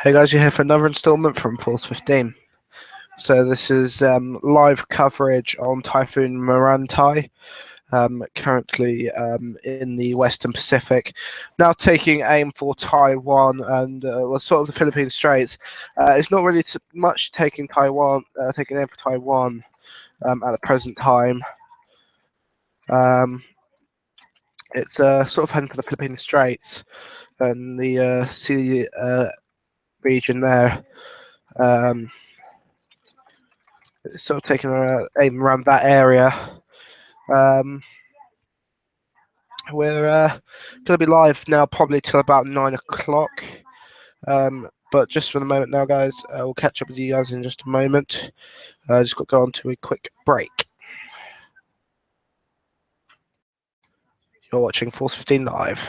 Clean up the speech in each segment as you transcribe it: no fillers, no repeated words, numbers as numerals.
Hey guys, you're here for another installment from Force 15. So this is live coverage on Typhoon Meranti, currently in the Western Pacific. Now taking aim for Taiwan and sort of the Philippine Straits. It's not really much taking aim for Taiwan at the present time. It's sort of heading for the Philippine Straits and the sea region there. Sort of taking aim around that area. We're going to be live now probably till about 9 o'clock. But just for the moment now, guys, we'll catch up with you guys in just a moment. Just got to go on to a quick break. You're watching Force 15 Live.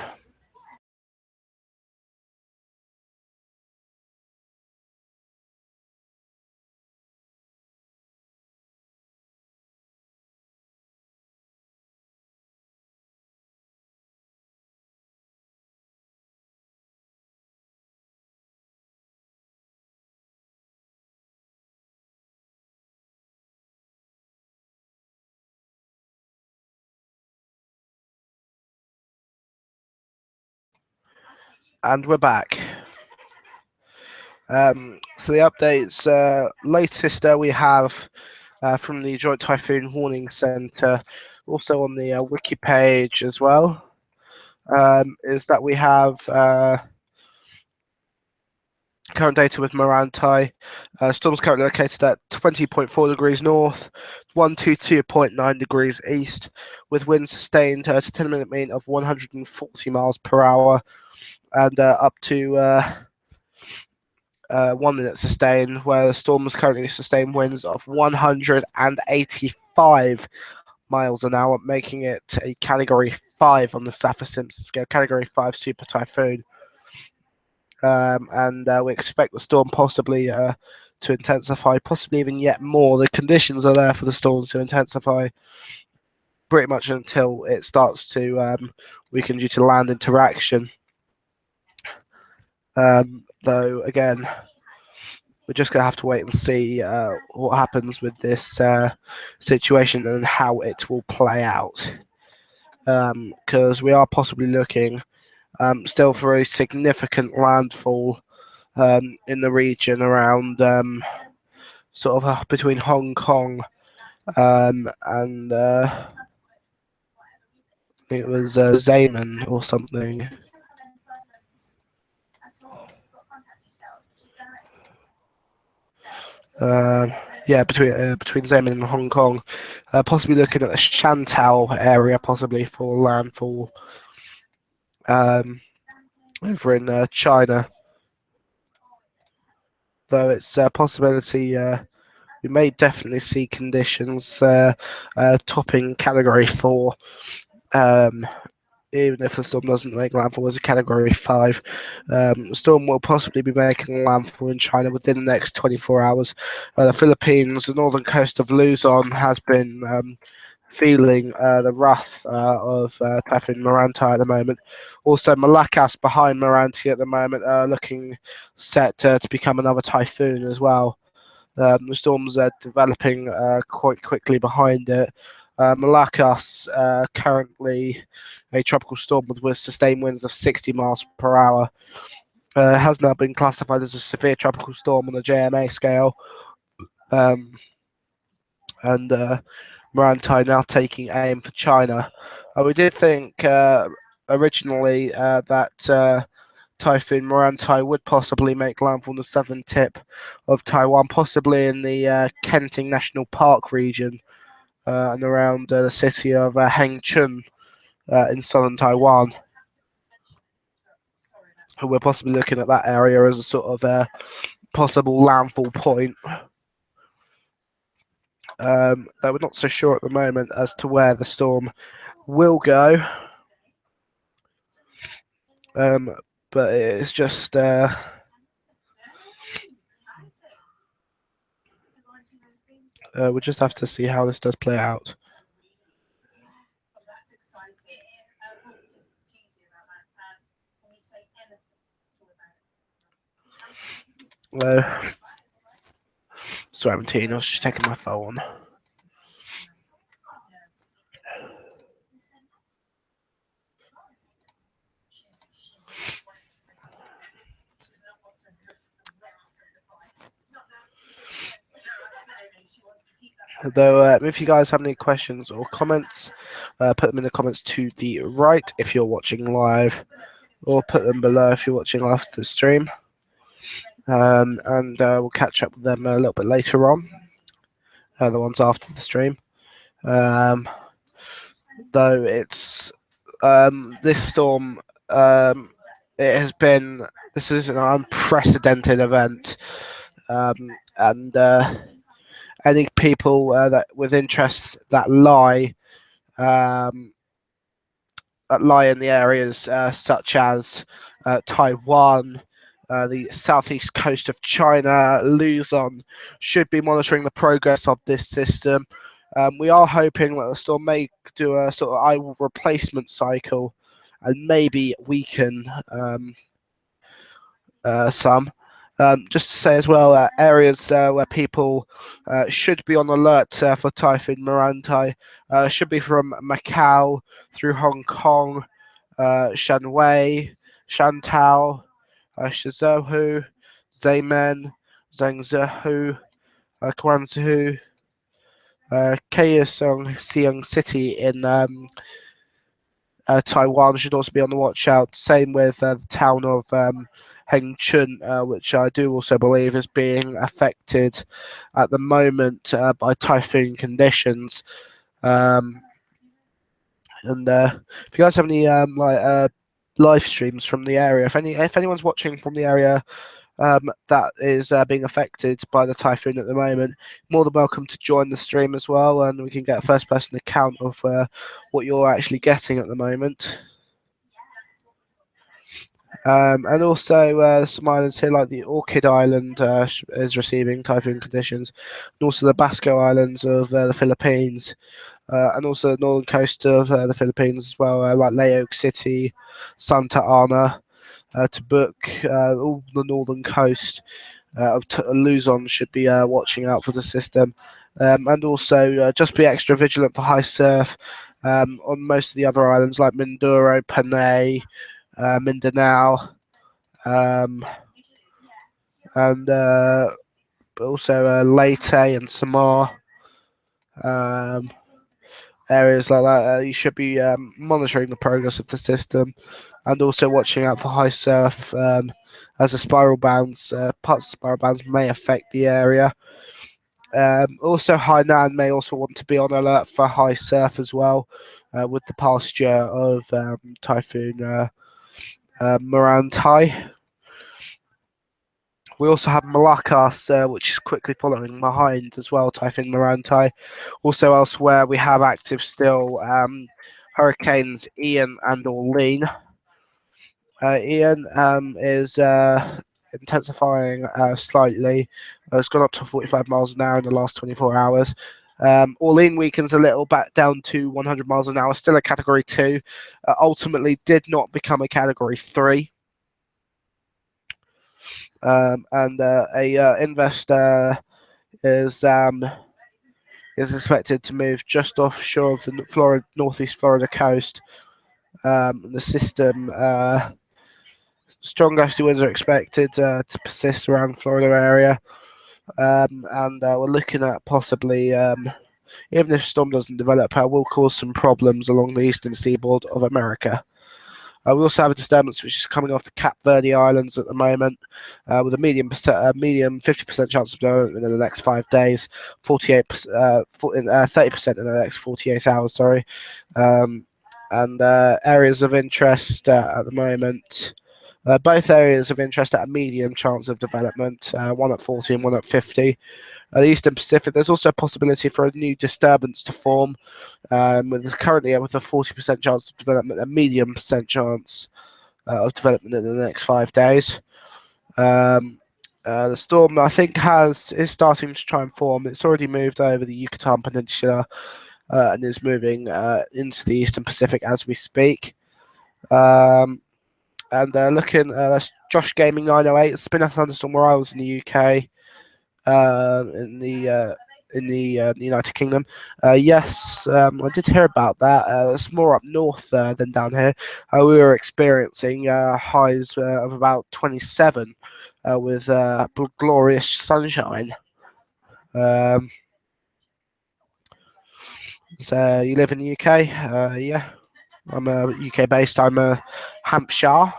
And we're back. So the updates, latest we have from the Joint Typhoon Warning Center, also on the wiki page as well, is that we have current data with Meranti. Storm's currently located at 20.4 degrees north, 122.9 degrees east, with winds sustained to 10-minute mean of 140 miles per hour and up to 1 minute sustained, where the storm is currently sustained winds of 185 miles an hour, making it a Category 5 on the Saffir-Simpson scale, Category 5 super typhoon. And we expect the storm possibly to intensify, possibly even yet more. The conditions are there for the storm to intensify pretty much until it starts to weaken due to land interaction. Though, again, we're just going to have to wait and see what happens with this situation and how it will play out. Because we are possibly looking still for a significant landfall in the region around sort of between Hong Kong and I think it was Zeeman or something. Between Zeeman and Hong Kong, possibly looking at the Shantou area, possibly for landfall over in China. Though it's a possibility we may definitely see conditions topping Category 4, even if the storm doesn't make landfall as a Category 5. The storm will possibly be making landfall in China within the next 24 hours. The Philippines, the northern coast of Luzon, has been feeling the wrath of Typhoon Meranti at the moment. Also, Malakas behind Meranti at the moment, looking set to become another typhoon as well. The storms are developing quite quickly behind it. Malakas, currently a tropical storm with sustained winds of 60 miles per hour, has now been classified as a severe tropical storm on the JMA scale. And Meranti now taking aim for China. We did think originally that Typhoon Meranti would possibly make landfall on the southern tip of Taiwan, possibly in the Kenting National Park region and around the city of Hengchun in southern Taiwan. We're possibly looking at that area as a sort of possible landfall point. Though we're not so sure at the moment as to where the storm will go. But it's just we'll just have to see how this does play out. Hello. 17. I was just checking my phone. Though, if you guys have any questions or comments, put them in the comments to the right if you're watching live, or put them below if you're watching after the stream. And we'll catch up with them a little bit later on, the ones after the stream. Though it's this storm, it has been. This is an unprecedented event, and any people that with interests um, that lie in the areas such as Taiwan, the southeast coast of China, Luzon, should be monitoring the progress of this system. We are hoping that the storm may do a sort of eye replacement cycle and maybe weaken some. Just to say as well, areas where people should be on alert for Typhoon Meranti should be from Macau through Hong Kong, Shanwei, Shantou, Shizhou, Xiamen, Zhangzhou, Guangzhou, Kaohsiung City in Taiwan should also be on the watch out. Same with the town of Hengchun, which I do also believe is being affected at the moment by typhoon conditions. And if you guys have any live streams from the area, if anyone's watching from the area that is being affected by the typhoon at the moment, more than welcome to join the stream as well, and we can get a first-person account of what you're actually getting at the moment. And also some islands here like the Orchid Island is receiving typhoon conditions, and also the Basco Islands of the Philippines, and also the northern coast of the Philippines as well, like Laoag City, Santa Ana, Tabuk, all the northern coast of Luzon should be watching out for the system, and also just be extra vigilant for high surf on most of the other islands like Mindoro, Panay, Mindanao, and also Leyte and Samar. Areas like that, you should be monitoring the progress of the system and also watching out for high surf as the spiral bands, parts of spiral bands may affect the area. Also, Hainan may also want to be on alert for high surf as well with the past year of Typhoon Meranti. We also have Malakas, which is quickly following behind as well, Typhoon Meranti. Also elsewhere, we have active still Hurricanes Ian and Orlean. Ian is intensifying slightly. It's gone up to 45 miles an hour in the last 24 hours. Orlean weakens a little back down to 100 miles an hour, still a Category 2. Ultimately did not become a Category 3. And a investor is expected to move just offshore of the northeast Florida coast. The system, strong gusty winds are expected to persist around the Florida area, and we're looking at possibly, even if the storm doesn't develop, will cause some problems along the eastern seaboard of America. We also have a disturbance which is coming off the Cape Verde Islands at the moment, with a medium 50% chance of development in the next 5 days, 30% in the next 48 hours. Sorry, and areas of interest at the moment. Both areas of interest at a medium chance of development, one at 40 and one at 50. The Eastern Pacific, there's also a possibility for a new disturbance to form, currently with a 40% chance of development, a medium percent chance of development in the next 5 days. The storm, I think, is starting to try and form. It's already moved over the Yucatan Peninsula and is moving into the Eastern Pacific as we speak. And looking, that's Josh Gaming 908, spin-off thunderstorm where I was in the UK, in the United Kingdom. Yes, I did hear about that. It's more up north than down here. We were experiencing highs of about 27 with glorious sunshine. Um, so you live in the UK? Yeah, I'm UK based. I'm Hampshire.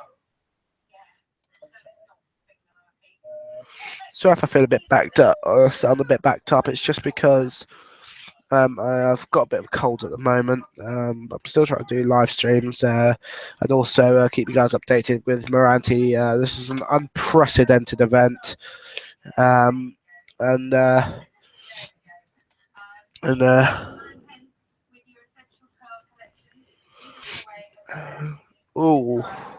So if I feel a bit backed up or sound a bit backed up, it's just because I've got a bit of a cold at the moment. I'm still trying to do live streams and also keep you guys updated with Meranti. This is an unprecedented event, um, and and oh.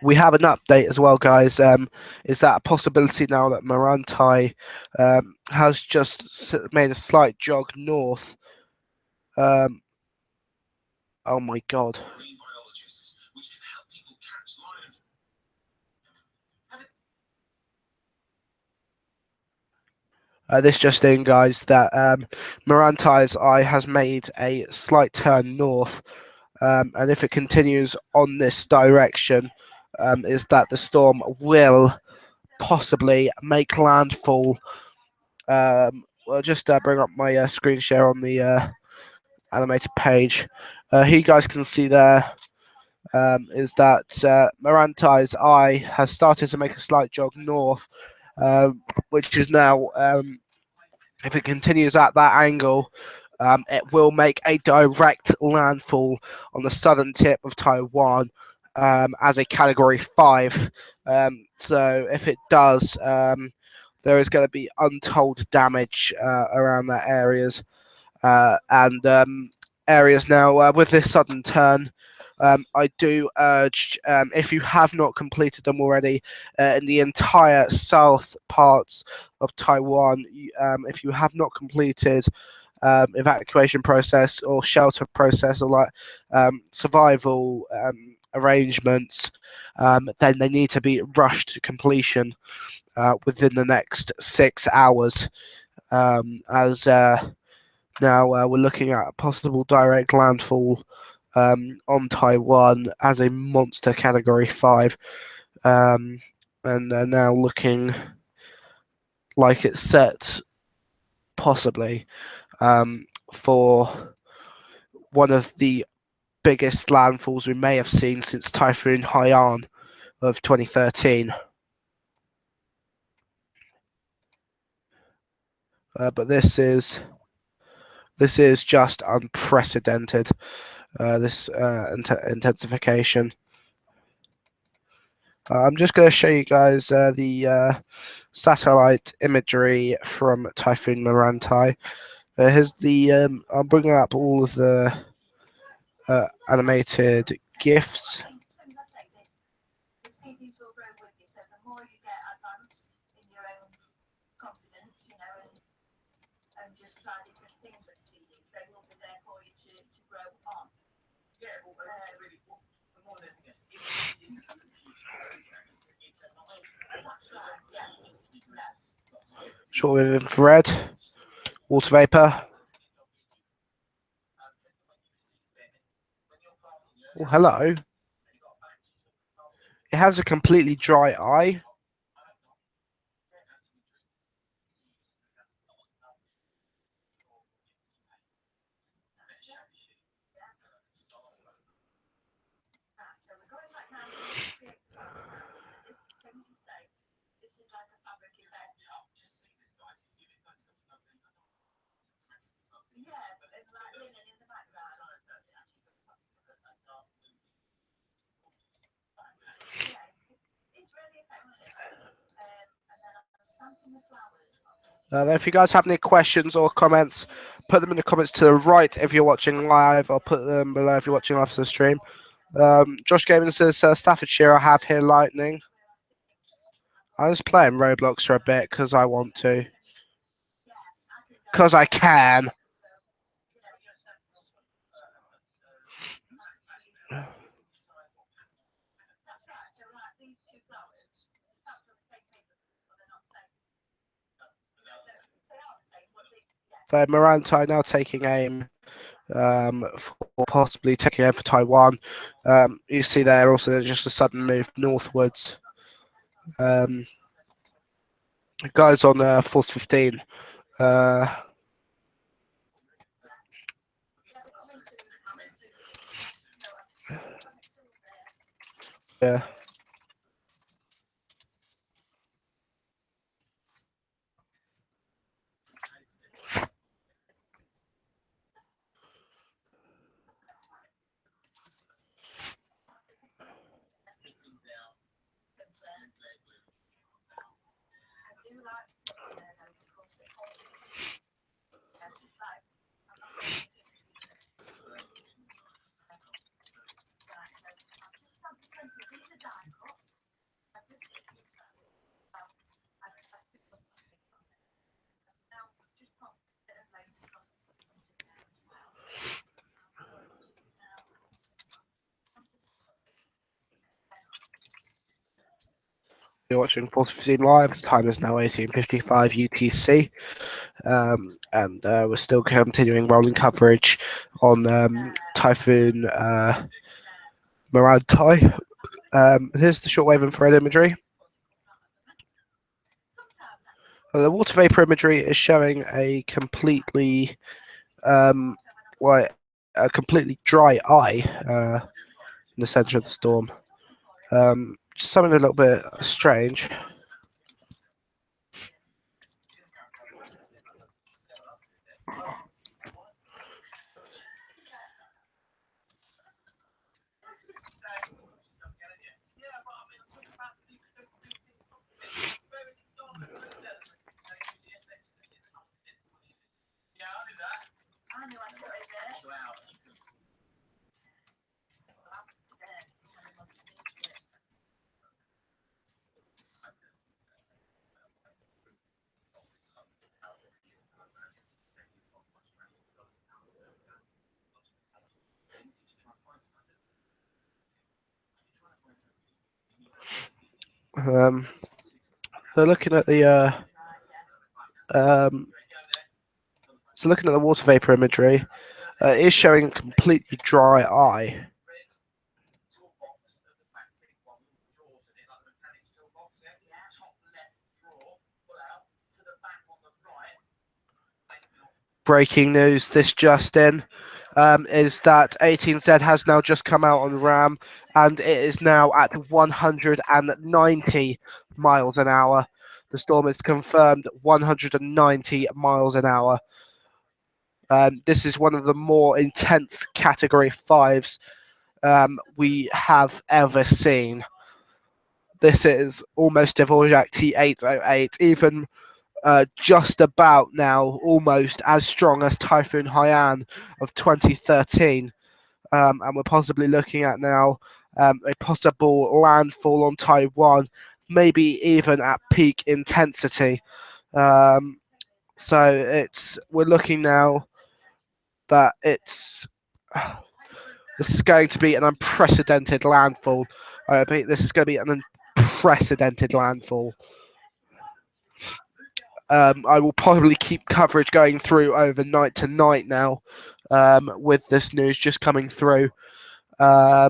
We have an update as well, guys. Is that a possibility now that Meranti has just made a slight jog north? Um, oh my God. This just in, guys, that Meranti's eye has made a slight turn north, and if it continues on this direction, is that the storm will possibly make landfall. I'll just bring up my screen share on the animated page. Here you guys can see there is that Meranti's eye has started to make a slight jog north, which is now, if it continues at that angle, it will make a direct landfall on the southern tip of Taiwan as a Category 5. So if it does, there is going to be untold damage around that areas and areas now with this sudden turn. I do urge, if you have not completed them already, in the entire south parts of Taiwan, if you have not completed evacuation process or shelter process or like survival arrangements, then they need to be rushed to completion within the next 6 hours, as now we're looking at a possible direct landfall on Taiwan as a monster Category 5, and they're now looking like it's set possibly for one of the biggest landfalls we may have seen since Typhoon Haiyan of 2013. But this is just unprecedented. This intensification. I'm just going to show you guys the satellite imagery from Typhoon Meranti. Here's the. I'm bringing up all of the animated GIFs. Shortwave infrared, water vapor. Oh, hello. It has a completely dry eye. If you guys have any questions or comments, put them in the comments to the right if you're watching live, or put them below if you're watching after the stream. Josh Gaming says, Staffordshire, I have here lightning. I was playing Roblox for a bit because I want to. Because I can. So Meranti now taking aim for possibly taking over Taiwan. You see there also just a sudden move northwards. Guys on Force 15. Yeah. You're watching Force 15 live. The time is now 18:55 UTC. And we're still continuing rolling coverage on Typhoon Meranti. Here's the shortwave infrared imagery. The water vapor imagery is showing a completely like a completely dry eye in the center of the storm. Something a little bit strange. Um, so looking at the um, looking at the water vapor imagery, it is showing a completely dry eye. Breaking news, this just in, is that 18Z has now just come out on RAM, and it is now at 190 miles an hour. The storm is confirmed 190 miles an hour. This is one of the more intense Category 5s we have ever seen. This is almost Dvorak T808, even just about now almost as strong as Typhoon Haiyan of 2013. And we're possibly looking at now a possible landfall on Taiwan, maybe even at peak intensity. So we're looking now that this is going to be an unprecedented landfall. This is going to be an unprecedented landfall. I will probably keep coverage going through overnight tonight now, with this news just coming through. So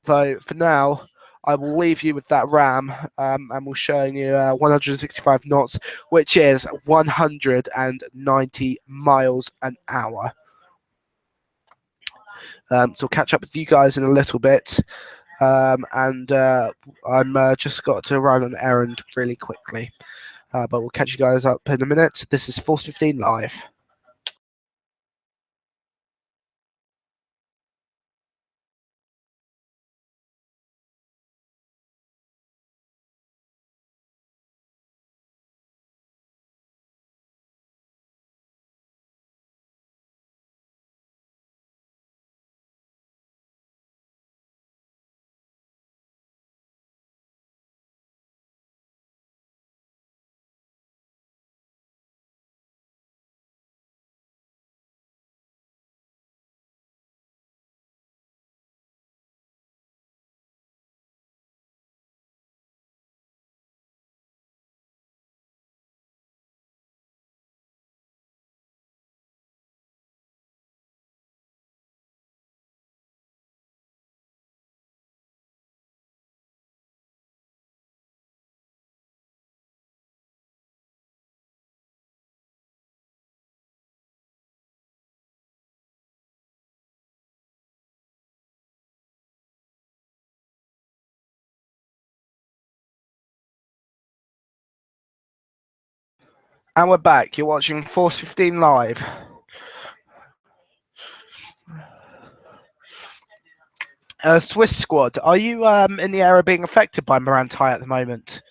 for now, I will leave you with that RAM, and we'll show you 165 knots, which is 190 miles an hour. So I'll catch up with you guys in a little bit. And I'm just got to run an errand really quickly. But we'll catch you guys up in a minute. This is Force 15 Live. And we're back. You're watching Force 15 Live. Swiss squad, are you in the area being affected by Meranti at the moment?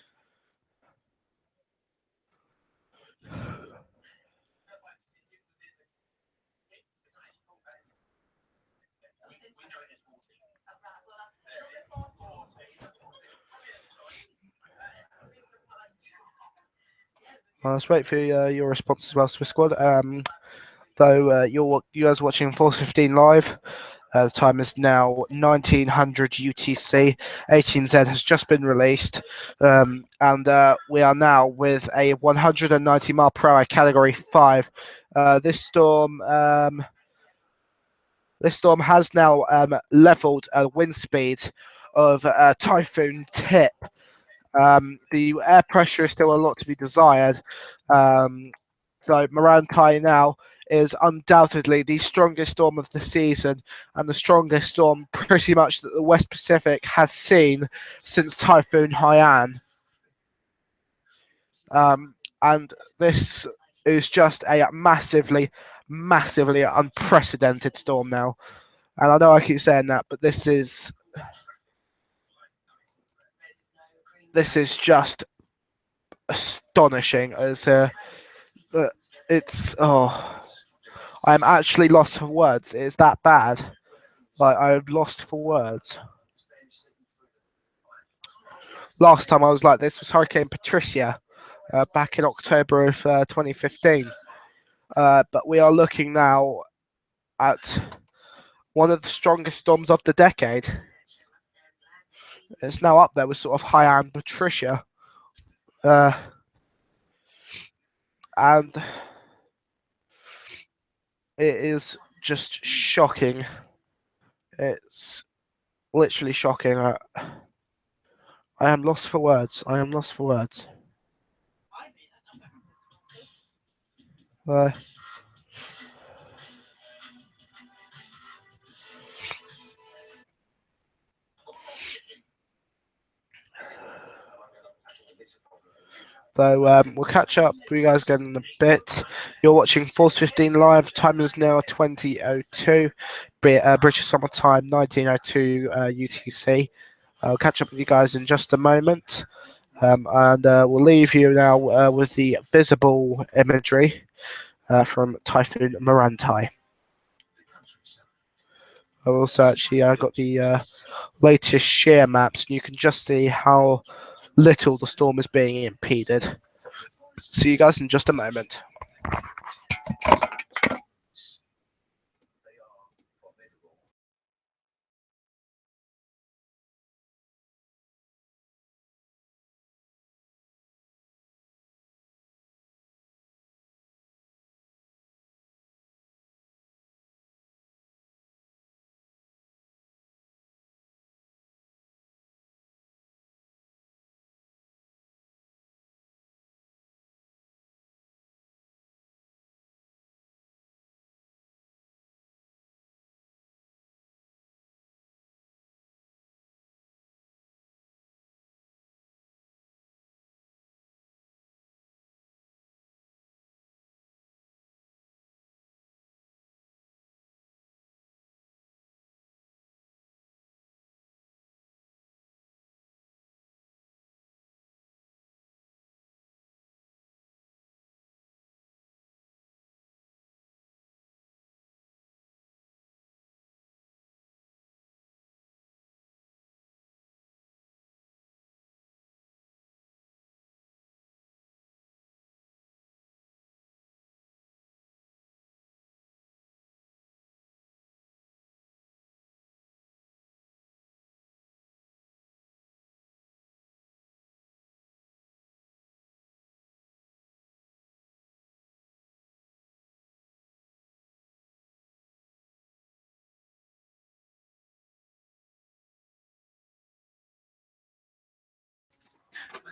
Let's wait for your response as well, Swiss squad. Though you guys watching Force 15 Live. The time is now 1900 UTC. 18Z has just been released, and we are now with a 190 mile per hour Category 5. This storm has now leveled a wind speed of Typhoon tip. The air pressure is still a lot to be desired. So Meranti now is undoubtedly the strongest storm of the season and the strongest storm pretty much that the West Pacific has seen since Typhoon Haiyan. And this is just a massively unprecedented storm now. And I know I keep saying that, but this is just astonishing. I'm actually lost for words. It's that bad. Like, I'm lost for words. Last time I was like this was Hurricane Patricia back in October of 2015. But we are looking now at one of the strongest storms of the decade. It's now up there with sort of Haiyan Patricia. And it is just shocking. It's literally shocking. I am lost for words. I am lost for words. So we'll catch up with you guys again in a bit. You're watching Force 15 Live. Time is now 20:02. British Summer Time, 19:02 UTC. I'll catch up with you guys in just a moment. And we'll leave you now with the visible imagery from Typhoon Meranti. I've also actually got the latest shear maps, and you can just see how little the storm is being impeded. See you guys in just a moment.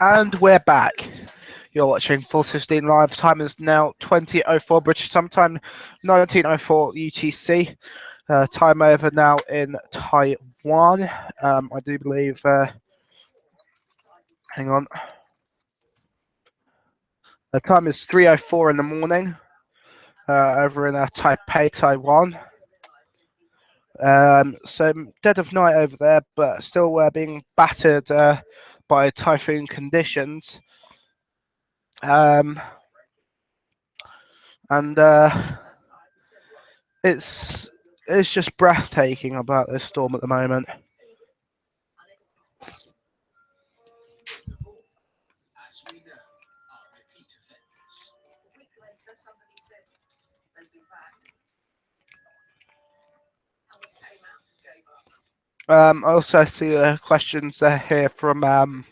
And we're back. You're watching Force 15 Live. Time is now 20:04 British Summer Time, 19:04 UTC. Time over now in Taiwan. I do believe. Hang on. The time is 3:04 in the morning over in Taipei, Taiwan. So dead of night over there, but still being battered by typhoon conditions. And it's just breathtaking about this storm at the moment. I also see questions here from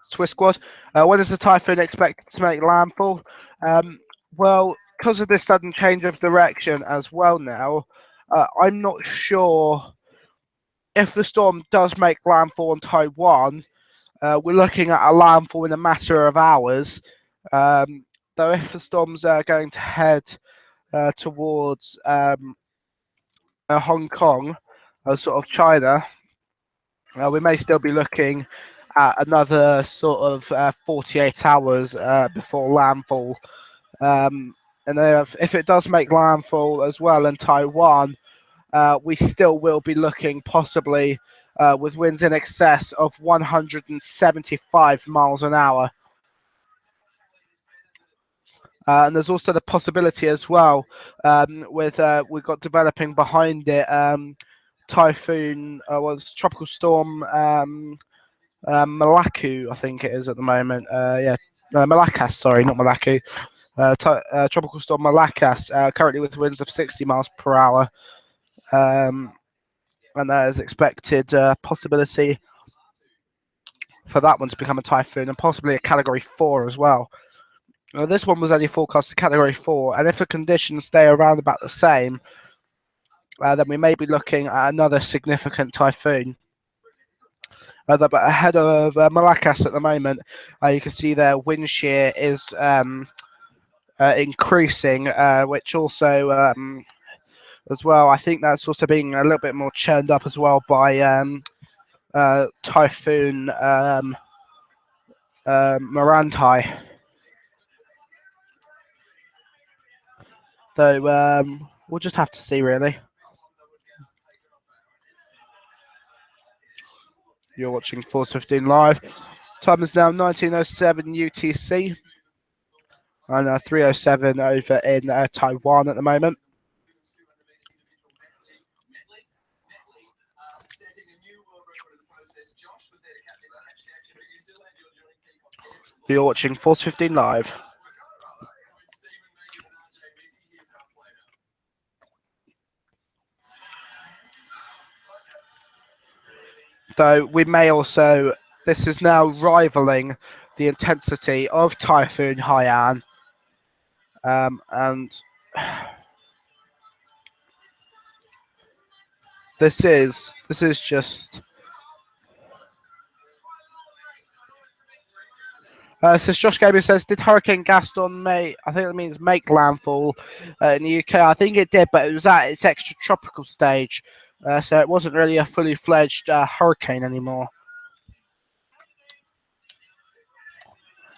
Swiss Squad. When is the typhoon expected to make landfall? Well, because of this sudden change of direction as well now, I'm not sure if the storm does make landfall in Taiwan. We're looking at a landfall in a matter of hours. Though if the storm's going to head towards Hong Kong, sort of China, we may still be looking at another sort of 48 hours before landfall. And if it does make landfall as well in Taiwan, we still will be looking possibly with winds in excess of 175 miles an hour. And there's also the possibility as well with we've got developing behind it typhoon, tropical storm Malaku, I think it is at the moment. Malakas, sorry, not Malaku. Tropical storm Malakas, currently with winds of 60 miles per hour. And there is expected possibility for that one to become a typhoon and possibly a Category 4 as well. Now, this one was only forecast to Category 4, and if the conditions stay around about the same, then we may be looking at another significant typhoon. But ahead of Malakas at the moment, you can see their wind shear is increasing, which also, as well, I think that's also being a little bit more churned up as well by Typhoon Meranti. So we'll just have to see, really. You're watching Force 15 live. Time is now 19:07 UTC and 3:07 over in Taiwan at the moment. You're watching Force 15 live. Though we may also, this is now rivaling the intensity of Typhoon Haiyan. And this is just. Says Josh Gabriel says, did Hurricane Gaston make? I think that means make landfall in the UK. I think it did, but it was at its extratropical stage, so it wasn't really a fully fledged hurricane anymore.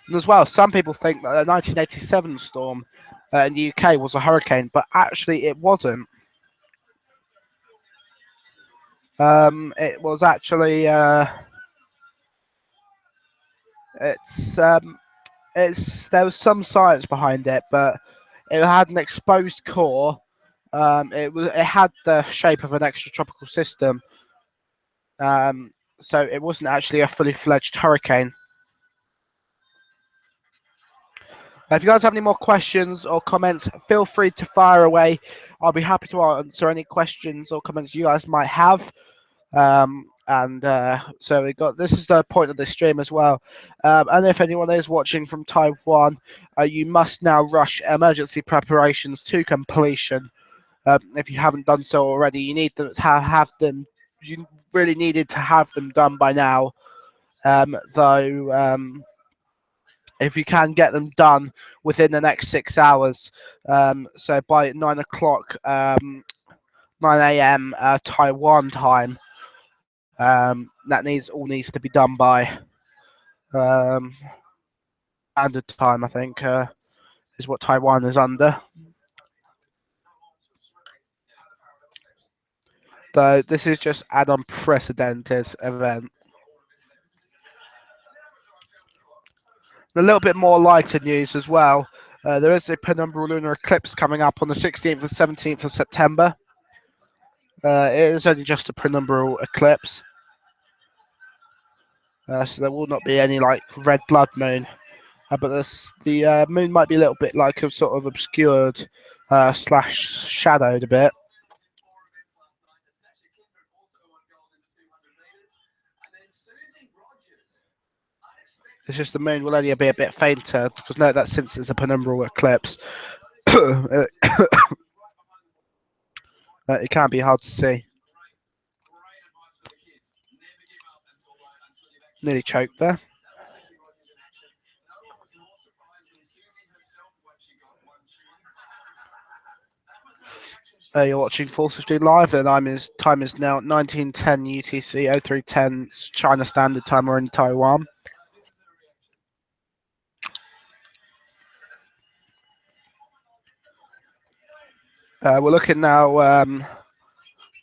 And as well, some people think that the 1987 storm in the UK was a hurricane, but actually it wasn't. It was actually there was some science behind it, but it had an exposed core. It had the shape of an extratropical system, so it wasn't actually a fully fledged hurricane. If you guys have any more questions or comments, feel free to fire away. I'll be happy to answer any questions or comments you guys might have. So we got, this is the point of the stream as well. And if anyone is watching from Taiwan, you must now rush emergency preparations to completion. If you haven't done so already, you need to have them. You really needed to have them done by now. Though if you can get them done within the next 6 hours, so by 9 o'clock, 9 a.m. Taiwan time, that needs to be done by. Standard Time, I think, is what Taiwan is under. Though this is just an unprecedented event. A little bit more lighter news as well. There is a penumbral lunar eclipse coming up on the 16th and 17th of September. It is only just a penumbral eclipse, so there will not be any like red blood moon. But the moon might be a little bit like sort of obscured slash shadowed a bit. It's just the moon will only be a bit fainter because note that since it's a penumbral eclipse, it can be hard to see. Nearly choked there. You're watching Force 15 live, and time is now 19:10 UTC, 03:10 China Standard Time. We're in Taiwan. We're looking now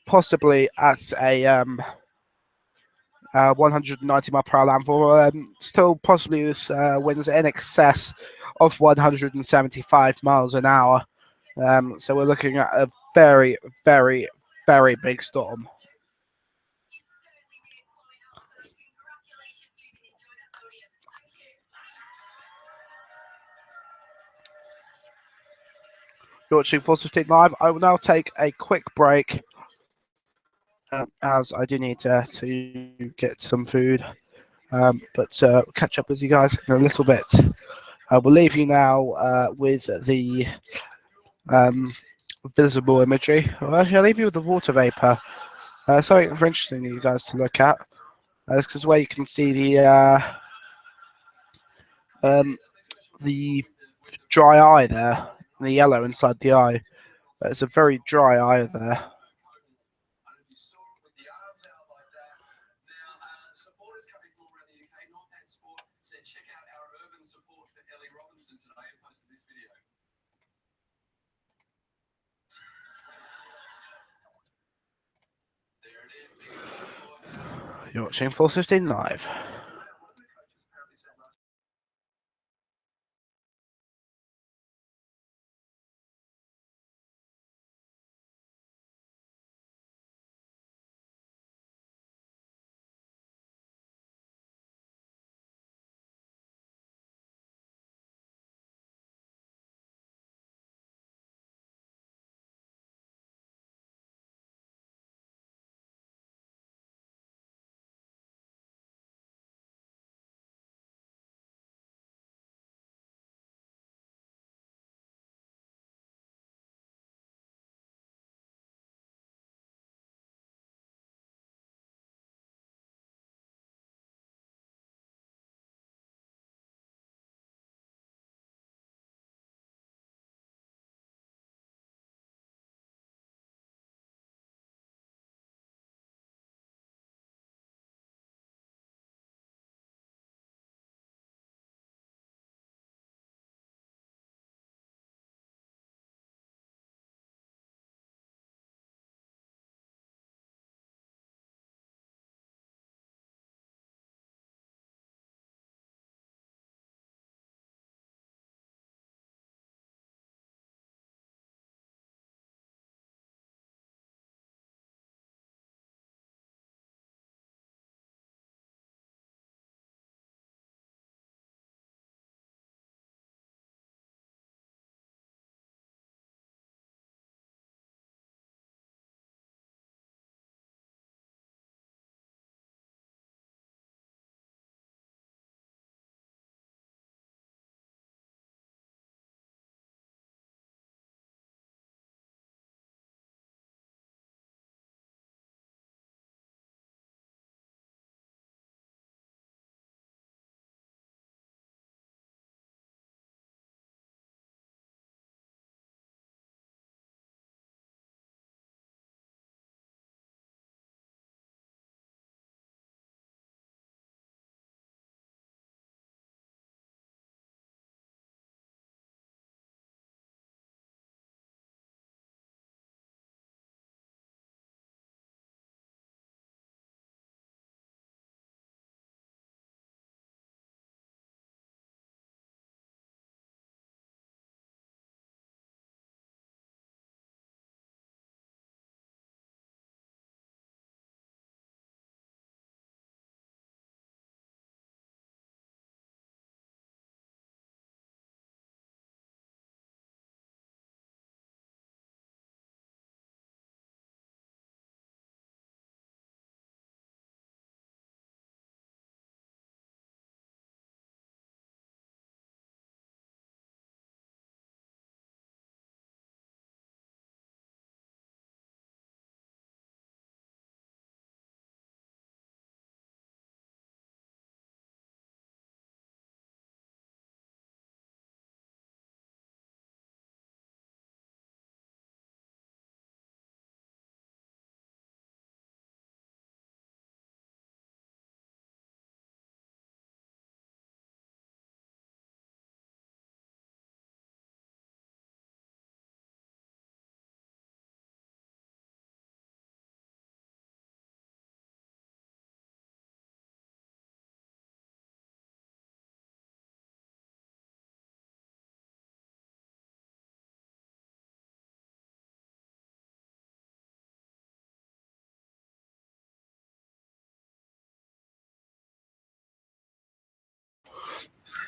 possibly at a 190 mile per hour landfall. Still possibly with winds in excess of 175 miles an hour. So we're looking at a very, very, very big storm. You're watching Force 15 live. I will now take a quick break as I do need to get some food. But catch up with you guys in a little bit. We'll leave you now with the visible imagery. Well, actually, I'll leave you with the water vapor. Something very interesting for you guys to look at. This is where you can see the dry eye there, the yellow inside the eye. It's a very dry eye there. You're watching 415 Live.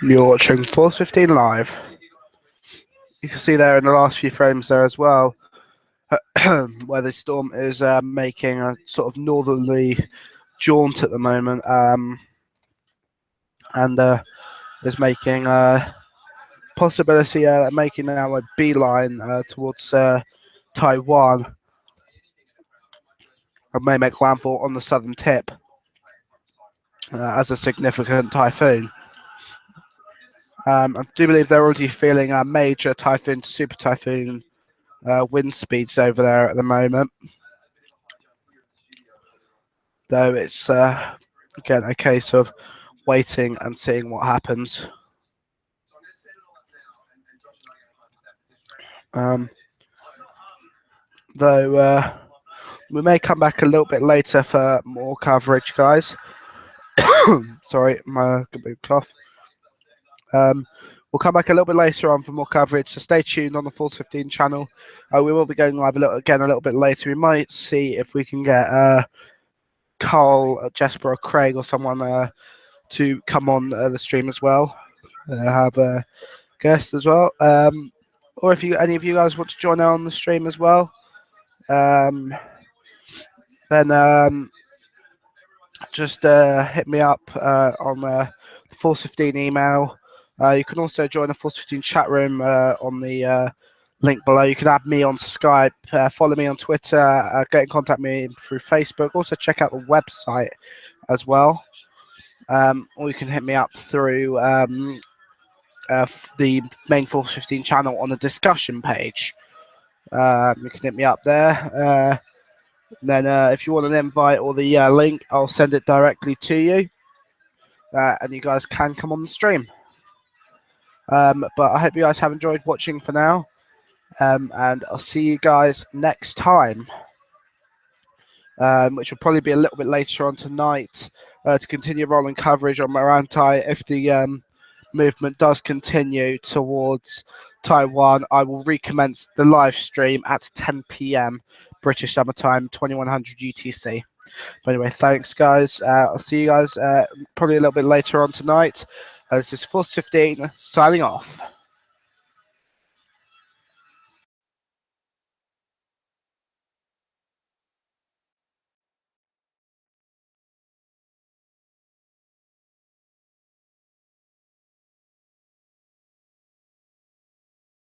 You're watching Force 15 live. You can see there in the last few frames there as well, where the storm is making a sort of northerly jaunt at the moment, and is making possibility making now a beeline towards Taiwan, and may make landfall on the southern tip as a significant typhoon. I do believe they're already feeling a major typhoon to super typhoon wind speeds over there at the moment, though it's again a case of waiting and seeing what happens. Though we may come back a little bit later for more coverage, guys. Sorry, my good cough. We'll come back a little bit later on for more coverage, so stay tuned on the Force 15 channel. We will be going live a little bit later. We might see if we can get Carl, Jesper, or Craig, or someone to come on the stream as well. Have a guest as well, or if any of you guys want to join on the stream as well, then just hit me up on the Force 15 email. You can also join the Force 15 chat room on the link below. You can add me on Skype, follow me on Twitter, get in contact with me through Facebook. Also check out the website as well. Or you can hit me up through the main Force 15 channel on the discussion page. You can hit me up there. Then if you want an invite or the link, I'll send it directly to you. And you guys can come on the stream. But I hope you guys have enjoyed watching for now. And I'll see you guys next time. Which will probably be a little bit later on tonight to continue rolling coverage on Meranti. If the movement does continue towards Taiwan, I will recommence the live stream at 10 p.m. British Summer Time, 2100 UTC. But anyway, thanks, guys. I'll see you guys probably a little bit later on tonight. This is Force 15 signing off.